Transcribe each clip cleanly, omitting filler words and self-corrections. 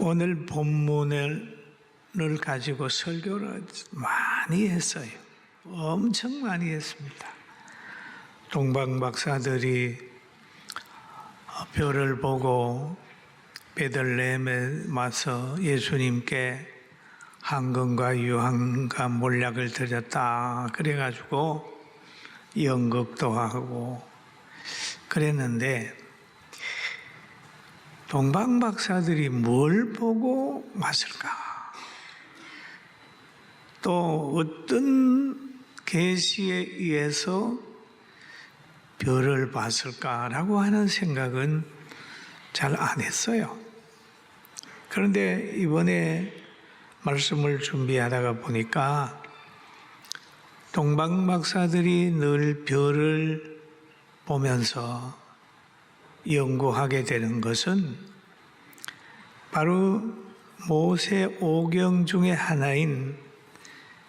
오늘 본문을 가지고 설교를 많이 했어요. 엄청 많이 했습니다. 동방 박사들이 별을 보고 베들레헴에 와서 예수님께 황금과 유황과 몰약을 드렸다 그래가지고 연극도 하고 그랬는데, 동방 박사들이 뭘 보고 왔을까? 또 어떤 계시에 의해서 별을 봤을까라고 하는 생각은 잘 안 했어요. 그런데 이번에 말씀을 준비하다가 보니까 동방 박사들이 늘 별을 보면서 연구하게 되는 것은 바로 모세 오경 중에 하나인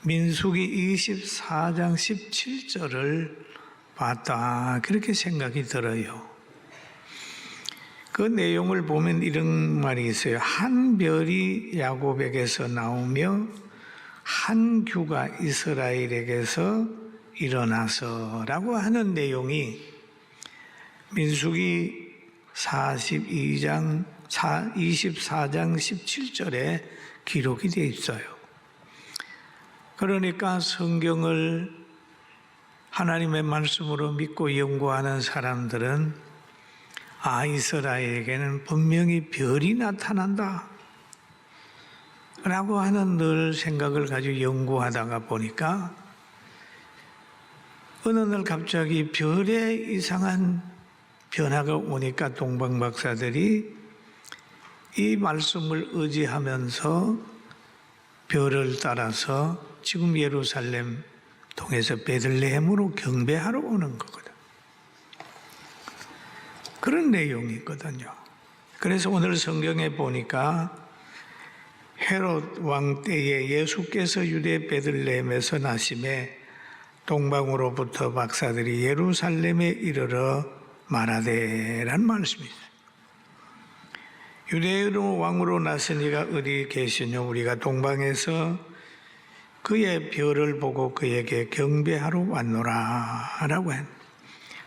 민수기 24장 17절을 봤다, 그렇게 생각이 들어요. 그 내용을 보면 이런 말이 있어요. 한 별이 야곱에게서 나오며 한 규가 이스라엘에게서 일어나서 라고 하는 내용이 민수기 24장 17절에 기록이 되어 있어요. 그러니까 성경을 하나님의 말씀으로 믿고 연구하는 사람들은 이스라엘에게는 분명히 별이 나타난다 라고 하는 늘 생각을 가지고 연구하다가 보니까 어느 날 갑자기 별에 이상한 변화가 오니까 동방 박사들이 이 말씀을 의지하면서 별을 따라서 지금 예루살렘 통해서 베들레헴으로 경배하러 오는 거거든. 그런 내용이거든요. 그래서 오늘 성경에 보니까 헤롯 왕 때에 예수께서 유대 베들레헴에서 나심에 동방으로부터 박사들이 예루살렘에 이르러 말하되라는 말씀이 있어요. 유대의 왕으로 나신 이가 어디 계시냐? 우리가 동방에서 그의 별을 보고 그에게 경배하러 왔노라 라고 했.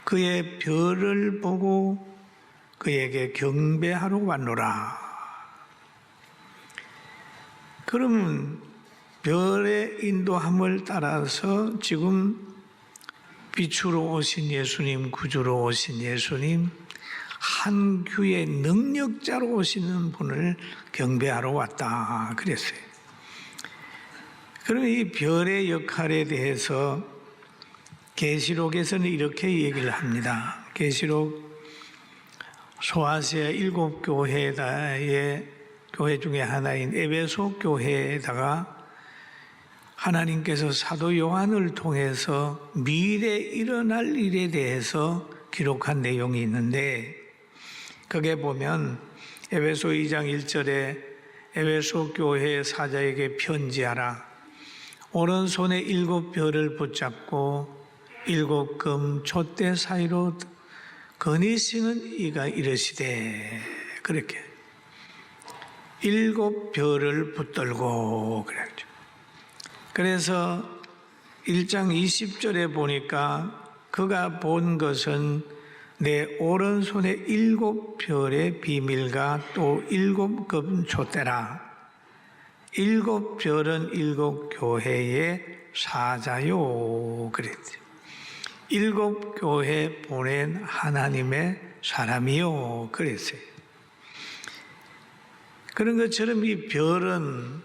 그의 별을 보고 그에게 경배하러 왔노라. 그러면 별의 인도함을 따라서 지금 빛으로 오신 예수님, 구주로 오신 예수님, 한 규의 능력자로 오시는 분을 경배하러 왔다 그랬어요. 그러면 이 별의 역할에 대해서 계시록에서는 이렇게 얘기를 합니다. 계시록 소아시아 7교회의 교회 중에 하나인 에베소 교회에다가 하나님께서 사도 요한을 통해서 미래에 일어날 일에 대해서 기록한 내용이 있는데, 거기에 보면 에베소 2장 1절에 에베소 교회의 사자에게 편지하라. 오른손에 7별을 붙잡고 7금 촛대 사이로 거니시는 이가 이르시되, 그렇게 7별을 붙들고 그랬죠. 그래서 1장 20절에 보니까 그가 본 것은 내 오른손에 7별의 비밀과 또 7금 촛대라. 7별은 7교회의 사자요 그랬죠. 7교회 보낸 하나님의 사람이요 그랬어요. 그런 것처럼 이 별은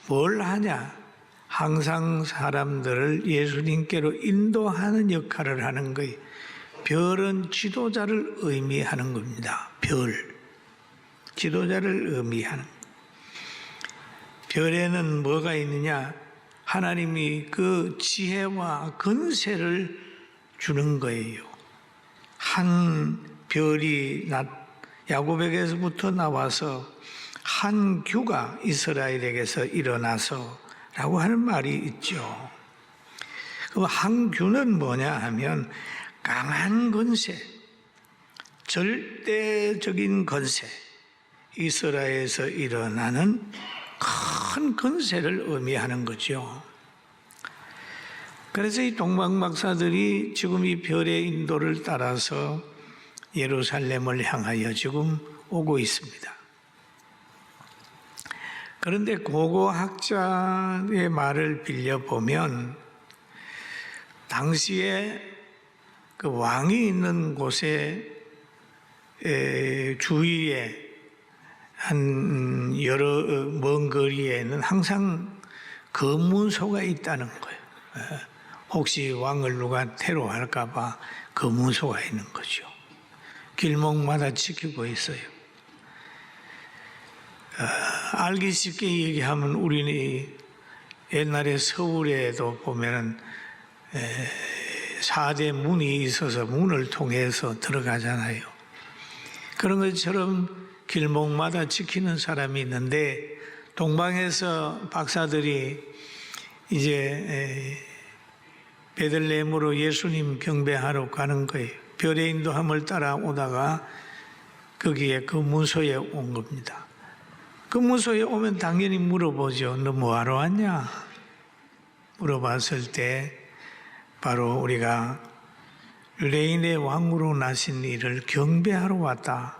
뭘 하냐? 항상 사람들을 예수님께로 인도하는 역할을 하는 거예요. 별은 지도자를 의미하는 겁니다. 별, 지도자를 의미하는. 별에는 뭐가 있느냐? 하나님이 그 지혜와 권세를 주는 거예요. 한 별이 야곱에게서부터 나와서 한 규가 이스라엘에게서 일어나서 라고 하는 말이 있죠. 그 한 규는 뭐냐 하면 강한 권세, 절대적인 권세, 이스라엘에서 일어나는 큰 건세를 의미하는 거죠. 그래서 이 동방박사들이 지금 이 별의 인도를 따라서 예루살렘을 향하여 지금 오고 있습니다. 그런데 고고학자의 말을 빌려보면 당시에 그 왕이 있는 곳에 주위에 한 여러 먼 거리에는 항상 검문소가 있다는 거예요. 혹시 왕을 누가 테러할까봐 검문소가 있는 거죠. 길목마다 지키고 있어요. 알기 쉽게 얘기하면 우리는 옛날에 서울에도 보면은 4대 문이 있어서 문을 통해서 들어가잖아요. 그런 것처럼 길목마다 지키는 사람이 있는데 동방에서 박사들이 이제 베들레헴으로 예수님 경배하러 가는 거예요. 별의 인도함을 따라오다가 거기에 그 문소에 온 겁니다. 그 문소에 오면 당연히 물어보죠. 너 뭐하러 왔냐? 물어봤을 때 바로 우리가 유대인의 왕으로 나신 이를 경배하러 왔다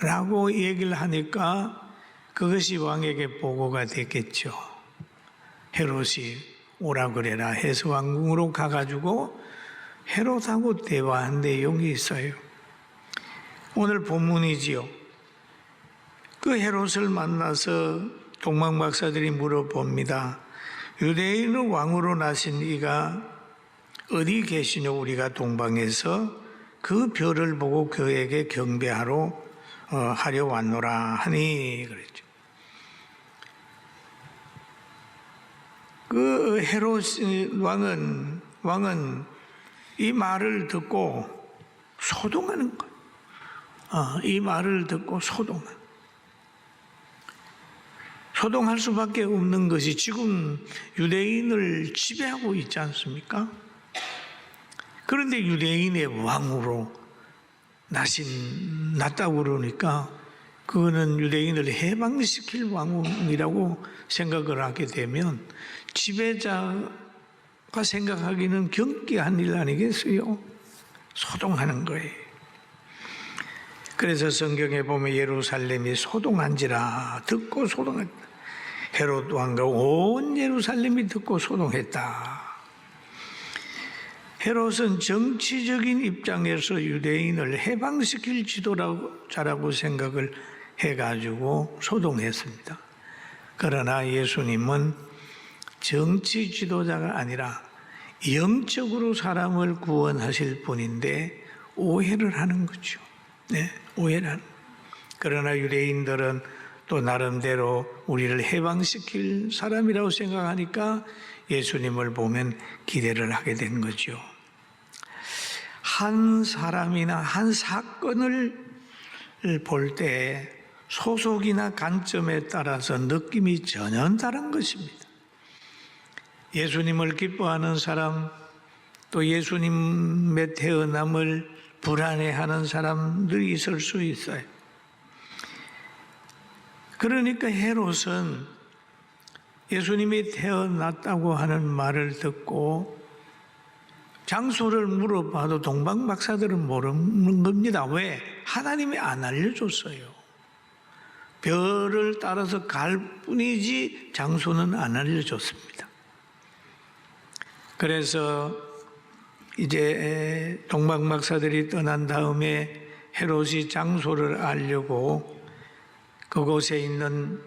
라고 얘기를 하니까 그것이 왕에게 보고가 됐겠죠. 헤롯이 오라 그래라 해서 왕궁으로 가가지고 헤롯하고 대화한 내용이 있어요. 오늘 본문이지요. 그 헤롯을 만나서 동방박사들이 물어봅니다. 유대인의 왕으로 나신 이가 어디 계시냐? 우리가 동방에서 그 별을 보고 그에게 경배하러 하려 왔노라 하니 그랬죠. 그 헤롯 왕은 이 말을 듣고 소동하는 거예요. 이 말을 듣고 소동할 수밖에 없는 것이 지금 유대인을 지배하고 있지 않습니까? 그런데 유대인의 왕으로 났다고 그러니까 그거는 유대인을 해방시킬 왕이라고 생각을 하게 되면 지배자가 생각하기는 경기한 일 아니겠어요? 소동하는 거예요. 그래서 성경에 보면 예루살렘이 소동한지라 듣고 소동했다. 헤롯 왕과 온 예루살렘이 듣고 소동했다. 헤롯은 정치적인 입장에서 유대인을 해방시킬 지도자라고 생각을 해가지고 소동했습니다. 그러나 예수님은 정치 지도자가 아니라 영적으로 사람을 구원하실 분인데 오해를 하는 거죠. 네, 오해를 하는. 그러나 유대인들은 또 나름대로 우리를 해방시킬 사람이라고 생각하니까 예수님을 보면 기대를 하게 된 거죠. 한 사람이나 한 사건을 볼 때 소속이나 관점에 따라서 느낌이 전혀 다른 것입니다. 예수님을 기뻐하는 사람, 또 예수님의 태어남을 불안해하는 사람들이 있을 수 있어요. 그러니까 헤롯은 예수님이 태어났다고 하는 말을 듣고 장소를 물어봐도 동방박사들은 모르는 겁니다. 왜? 하나님이 안 알려줬어요. 별을 따라서 갈 뿐이지 장소는 안 알려줬습니다. 그래서 이제 동방박사들이 떠난 다음에 헤롯이 장소를 알려고 그곳에 있는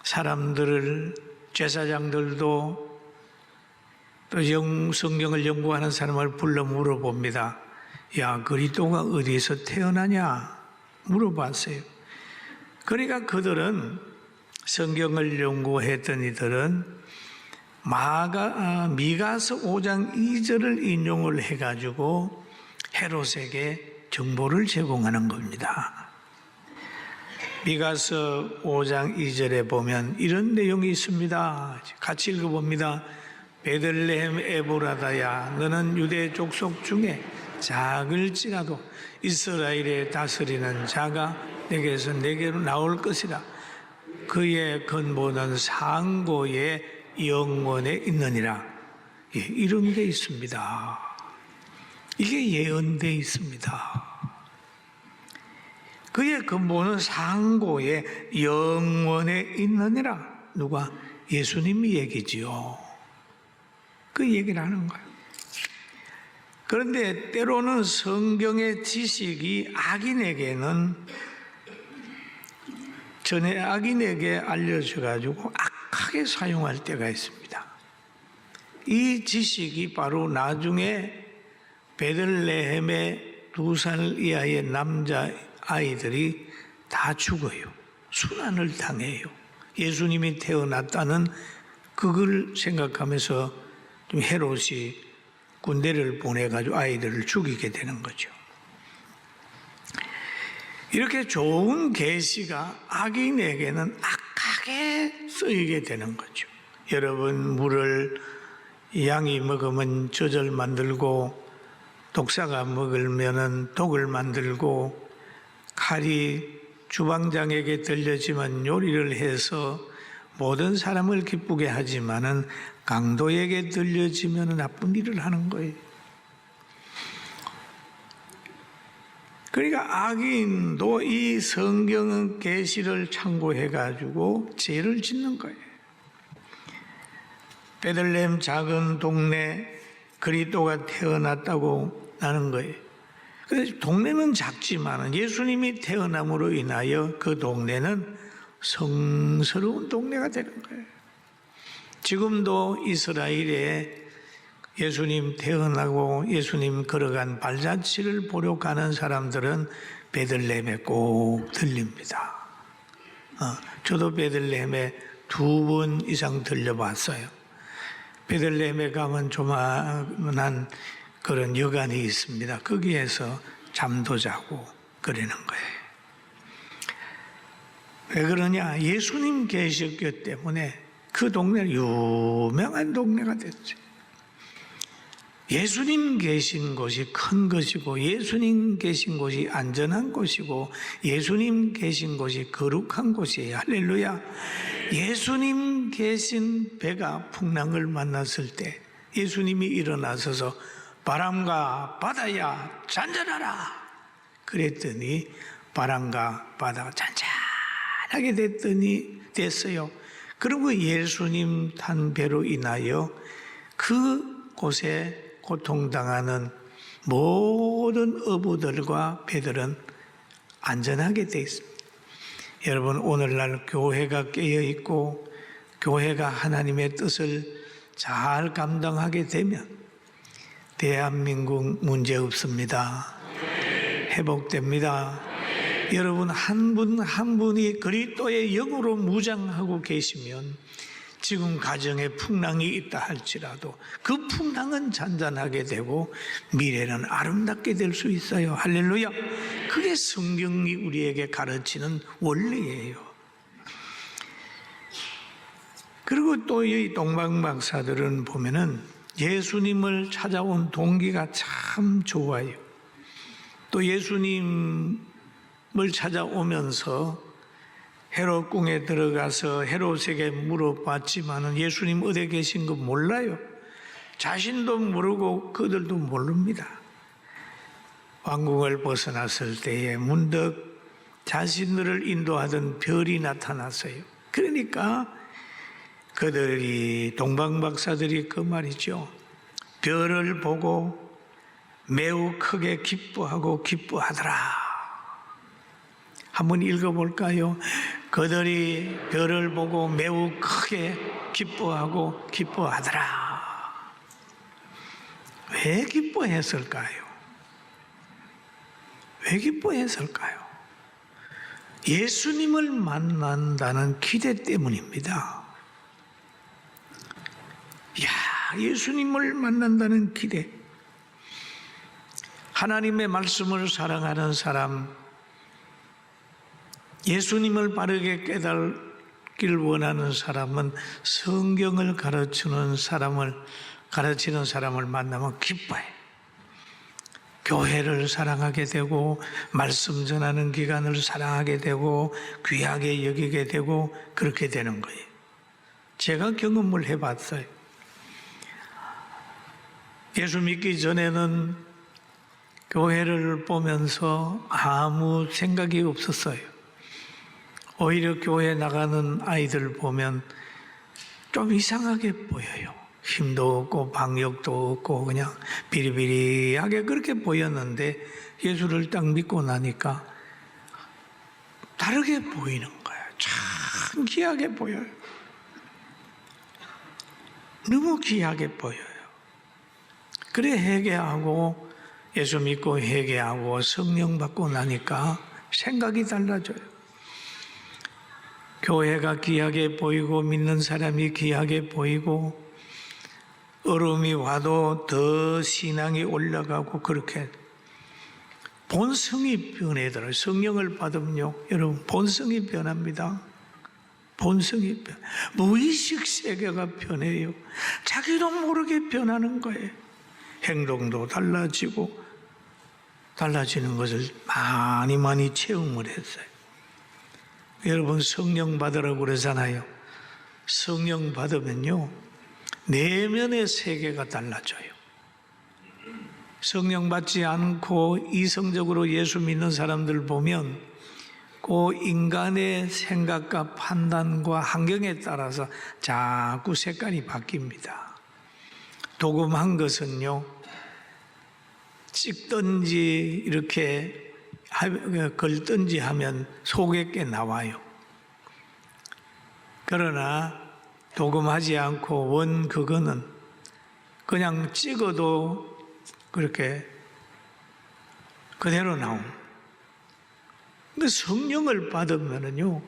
사람들을, 제사장들도 또 성경을 연구하는 사람을 불러 물어봅니다. 야, 그리스도가 어디서 태어나냐? 물어봤어요. 그러니까 그들은, 성경을 연구했던 이들은 미가서 5장 2절을 인용을 해가지고 헤롯에게 정보를 제공하는 겁니다. 미가서 5장 2절에 보면 이런 내용이 있습니다. 같이 읽어봅니다. 베들레헴 에브라다야, 너는 유대 족속 중에 작을지라도 이스라엘에 다스리는 자가 내게서 내게로 나올 것이라. 그의 근본은 상고의 영원에 있느니라. 예, 이런 게 있습니다. 이게 예언되어 있습니다. 그의 근본은 상고의 영원에 있느니라. 누가? 예수님이 얘기지요. 그 얘기를 하는 거예요. 그런데 때로는 성경의 지식이 악인에게는 전에 악인에게 알려져가지고 악하게 사용할 때가 있습니다. 이 지식이 바로 나중에 베들레헴의 2살 이하의 남자 아이들이 다 죽어요. 순환을 당해요. 예수님이 태어났다는 그걸 생각하면서 좀 헤롯이 군대를 보내가지고 아이들을 죽이게 되는 거죠. 이렇게 좋은 계시가 악인에게는 악하게 쓰이게 되는 거죠. 여러분, 물을 양이 먹으면 젖을 만들고 독사가 먹으면 독을 만들고 칼이 주방장에게 들려지면 요리를 해서 모든 사람을 기쁘게 하지만은 강도에게 들려지면 나쁜 일을 하는 거예요. 그러니까 악인도 이 성경 계시를 참고해 가지고 죄를 짓는 거예요. 베들레헴 작은 동네 그리스도가 태어났다고 나는 거예요. 그래서 동네는 작지만 예수님이 태어남으로 인하여 그 동네는 성스러운 동네가 되는 거예요. 지금도 이스라엘에 예수님 태어나고 예수님 걸어간 발자취를 보러 가는 사람들은 베들레헴에 꼭 들립니다. 저도 베들레헴에 2번 이상 들려봤어요. 베들레헴에 가면 조만한 그런 여관이 있습니다. 거기에서 잠도 자고 그러는 거예요. 왜 그러냐? 예수님 계셨기 때문에 그 동네는 유명한 동네가 됐죠. 예수님 계신 곳이 큰 것이고 예수님 계신 곳이 안전한 곳이고 예수님 계신 곳이 거룩한 곳이에요. 할렐루야. 예수님 계신 배가 풍랑을 만났을 때 예수님이 일어나서서 바람과 바다야 잔잔하라 그랬더니 바람과 바다가 잔잔하게 됐어요. 그리고 예수님 탄 배로 인하여 그곳에 고통당하는 모든 어부들과 배들은 안전하게 되어 있습니다. 여러분, 오늘날 교회가 깨어있고 교회가 하나님의 뜻을 잘 감당하게 되면 대한민국 문제 없습니다. 회복됩니다. 여러분, 한 분 한 분이 그리스도의 영으로 무장하고 계시면 지금 가정에 풍랑이 있다 할지라도 그 풍랑은 잔잔하게 되고 미래는 아름답게 될 수 있어요. 할렐루야. 그게 성경이 우리에게 가르치는 원리예요. 그리고 또 이 동방박사들은 보면은 예수님을 찾아온 동기가 참 좋아요. 또 예수님을 찾아오면서 헤롯 궁에 들어가서 헤롯에게 물어봤지만은 예수님 어디 계신 거 몰라요. 자신도 모르고 그들도 모릅니다. 왕궁을 벗어났을 때에 문득 자신들을 인도하던 별이 나타났어요. 그러니까 그들이 동방박사들이 그 말이죠. 별을 보고 매우 크게 기뻐하고 기뻐하더라. 한번 읽어볼까요? 그들이 별을 보고 매우 크게 기뻐하고 기뻐하더라. 왜 기뻐했을까요? 왜 기뻐했을까요? 예수님을 만난다는 기대 때문입니다. 예수님을 만난다는 기대. 하나님의 말씀을 사랑하는 사람, 예수님을 바르게 깨닫길 원하는 사람은 성경을 가르치는 사람을 만나면 기뻐해. 교회를 사랑하게 되고 말씀 전하는 기간을 사랑하게 되고 귀하게 여기게 되고 그렇게 되는 거예요. 제가 경험을 해봤어요. 예수 믿기 전에는 교회를 보면서 아무 생각이 없었어요. 오히려 교회 나가는 아이들 보면 좀 이상하게 보여요. 힘도 없고 방역도 없고 그냥 비리비리하게 그렇게 보였는데 예수를 딱 믿고 나니까 다르게 보이는 거예요. 참 귀하게 보여요. 너무 귀하게 보여요. 그래 회개하고 예수 믿고 회개하고 성령 받고 나니까 생각이 달라져요. 교회가 귀하게 보이고 믿는 사람이 귀하게 보이고 어려움이 와도 더 신앙이 올라가고 그렇게 본성이 변해더라고요. 성령을 받으면요, 여러분 본성이 변합니다. 본성이 변. 무의식 세계가 변해요. 자기도 모르게 변하는 거예요. 행동도 달라지고 달라지는 것을 많이 체험을 했어요. 여러분 성령 받으라고 그러잖아요. 성령 받으면요 내면의 세계가 달라져요. 성령 받지 않고 이성적으로 예수 믿는 사람들 보면 그 인간의 생각과 판단과 환경에 따라서 자꾸 색깔이 바뀝니다. 도금한 것은요 찍든지 이렇게 걸든지 하면 속에 게 나와요. 그러나 도금하지 않고 원 그거는 그냥 찍어도 그렇게 그대로 나옵니다. 근데 성령을 받으면은요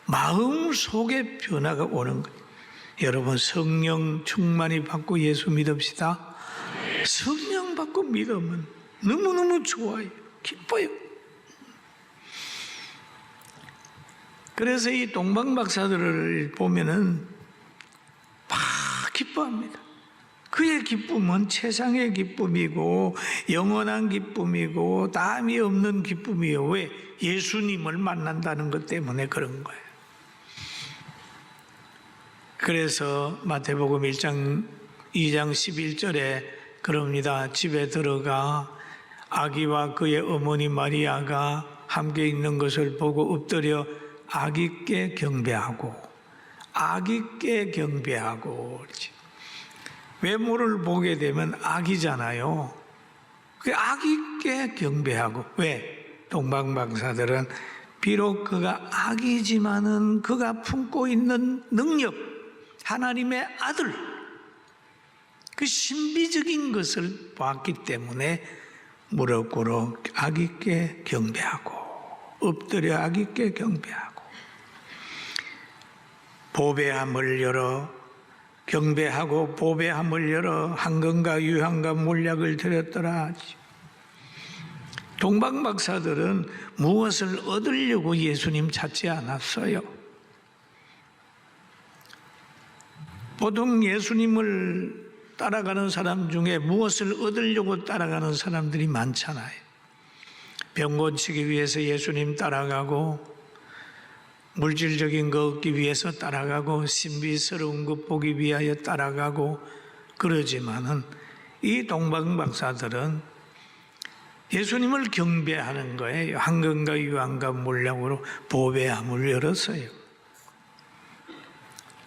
마음 속에 변화가 오는 거예요. 여러분 성령 충만히 받고 예수 믿읍시다. 성령 받고 믿으면 너무너무 좋아요. 기뻐요. 그래서 이 동방박사들을 보면은 막 기뻐합니다. 그의 기쁨은 최상의 기쁨이고 영원한 기쁨이고 담이 없는 기쁨이에요. 왜? 예수님을 만난다는 것 때문에 그런 거예요. 그래서 마태복음 1장 2장 11절에 그럽니다. 집에 들어가 아기와 그의 어머니 마리아가 함께 있는 것을 보고 엎드려 아기께 경배하고 아기께 경배하고 그렇지. 외모를 보게 되면 아기잖아요. 그 아기께 경배하고. 왜? 동방박사들은 비록 그가 아기지만은 그가 품고 있는 능력, 하나님의 아들, 그 신비적인 것을 봤기 때문에 무릎 꿇어 아기께 경배하고 엎드려 아기께 경배하고 보배함을 열어 경배하고 보배함을 열어 황금과 유향과 몰약을 드렸더라. 동방박사들은 무엇을 얻으려고 예수님 찾지 않았어요. 보통 예수님을 따라가는 사람 중에 무엇을 얻으려고 따라가는 사람들이 많잖아요. 병 고치기 위해서 예수님 따라가고 물질적인 거 얻기 위해서 따라가고 신비스러운 것 보기 위하여 따라가고 그러지만은 이 동방박사들은 예수님을 경배하는 거예요. 황금과 유황과 몰약으로 보배함을 열었어요.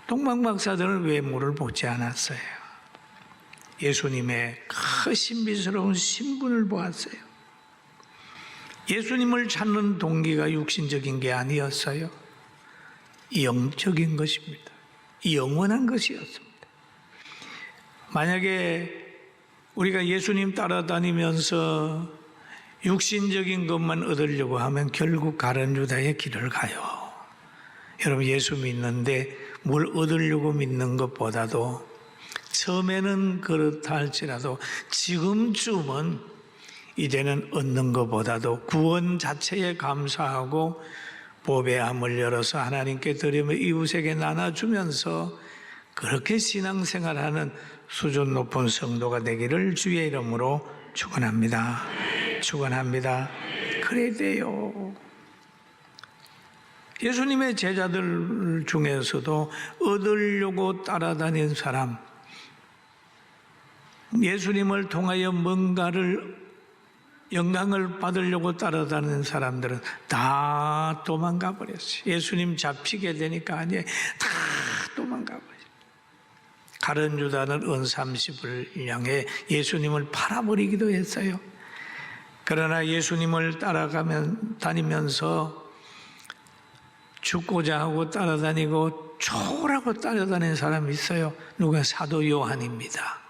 동방박사들은 외모를 보지 않았어요. 예수님의 큰 신비스러운 신분을 보았어요. 예수님을 찾는 동기가 육신적인 게 아니었어요. 영적인 것입니다. 영원한 것이었습니다. 만약에 우리가 예수님 따라다니면서 육신적인 것만 얻으려고 하면 결국 가룟 유다의 길을 가요. 여러분 예수 믿는데 뭘 얻으려고 믿는 것보다도 처음에는 그렇다 할지라도 지금쯤은 이제는 얻는 것보다도 구원 자체에 감사하고 보배함을 열어서 하나님께 드리며 이웃에게 나눠주면서 그렇게 신앙생활하는 수준 높은 성도가 되기를 주의 이름으로 축원합니다. 축원합니다. 그래야 돼요. 예수님의 제자들 중에서도 얻으려고 따라다닌 사람, 예수님을 통하여 뭔가를 영광을 받으려고 따라다니는 사람들은 다 도망가 버렸어요. 예수님 잡히게 되니까 아니에요. 다 도망가 버렸어요. 가룟 유다는 은 30을 향해 예수님을 팔아버리기도 했어요. 그러나 예수님을 다니면서 죽고자 하고 따라다니고 초라고 따라다니는 사람이 있어요. 누가? 사도 요한입니다.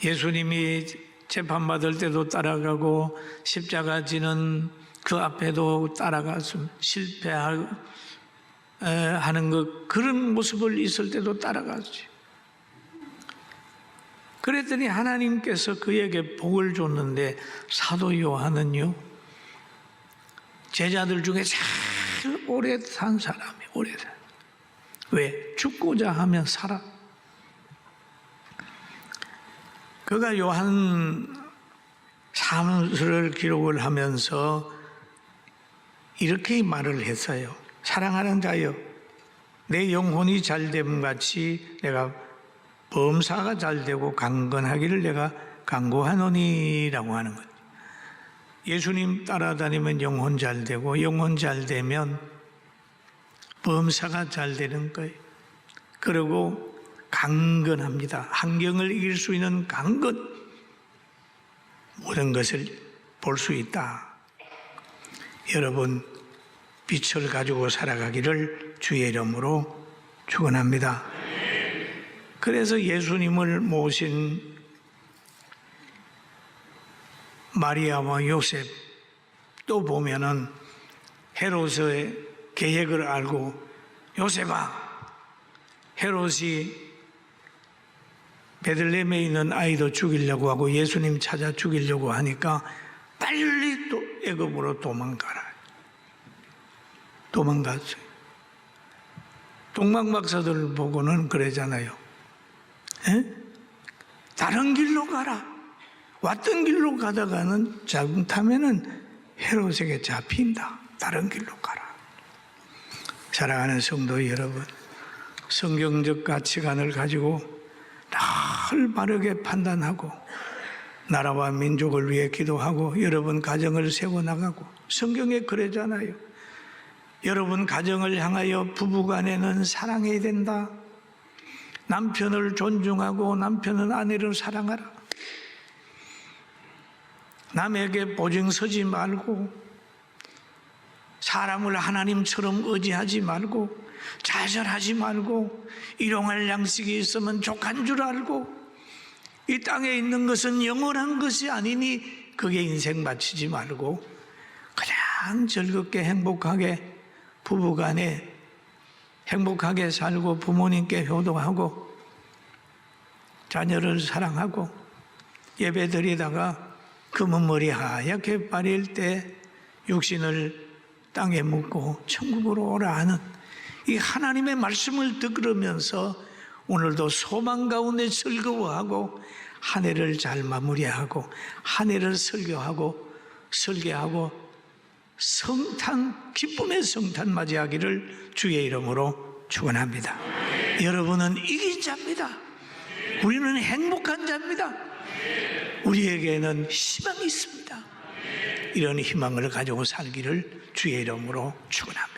예수님이 재판받을 때도 따라가고 십자가 지는 그 앞에도 따라가서 실패하는 그런 모습을 있을 때도 따라가지. 그랬더니 하나님께서 그에게 복을 줬는데 사도 요한은요, 제자들 중에 제일 오래 산 사람이에요. 오래 산. 왜? 죽고자 하면 살아. 그가 요한 사무서를 기록을 하면서 이렇게 말을 했어요. 사랑하는 자여, 내 영혼이 잘됨 같이 내가 범사가 잘되고 강건하기를 내가 간구하노니라고 하는 거죠. 예수님 따라다니면 영혼 잘되고 영혼 잘되면 범사가 잘되는 거예요. 그리고 강건합니다. 환경을 이길 수 있는 강건, 모든 것을 볼 수 있다. 여러분, 빛을 가지고 살아가기를 주의 이름으로 축원합니다. 그래서 예수님을 모신 마리아와 요셉 또 보면은 헤롯의 계획을 알고, 요셉아, 헤롯이 베들레헴에 있는 아이도 죽이려고 하고 예수님 찾아 죽이려고 하니까 빨리 또 애굽으로 도망가라. 도망갔어요. 동방박사들 보고는 그러잖아요. 다른 길로 가라. 왔던 길로 가다가는 잘못하면은 헤롯에게 잡힌다. 다른 길로 가라. 사랑하는 성도 여러분, 성경적 가치관을 가지고 늘 바르게 판단하고 나라와 민족을 위해 기도하고 여러분 가정을 세워나가고, 성경에 그러잖아요. 여러분 가정을 향하여 부부간에는 사랑해야 된다. 남편을 존중하고 남편은 아내를 사랑하라. 남에게 보증 서지 말고 사람을 하나님처럼 의지하지 말고 좌절하지 말고 일용할 양식이 있으면 족한 줄 알고 이 땅에 있는 것은 영원한 것이 아니니 그게 인생 바치지 말고 그냥 즐겁게 행복하게 부부간에 행복하게 살고 부모님께 효도하고 자녀를 사랑하고 예배드리다가 금은머리 하얗게 빠릴 때 육신을 땅에 묻고 천국으로 오라 하는 이 하나님의 말씀을 들으면서 오늘도 소망 가운데 즐거워하고 한 해를 잘 마무리하고 한 해를 설계하고 성탄, 기쁨의 성탄 맞이하기를 주의 이름으로 축원합니다. 여러분은 이긴 자입니다. 우리는 행복한 자입니다. 우리에게는 희망이 있습니다. 이런 희망을 가지고 살기를 주의 이름으로 축원합니다.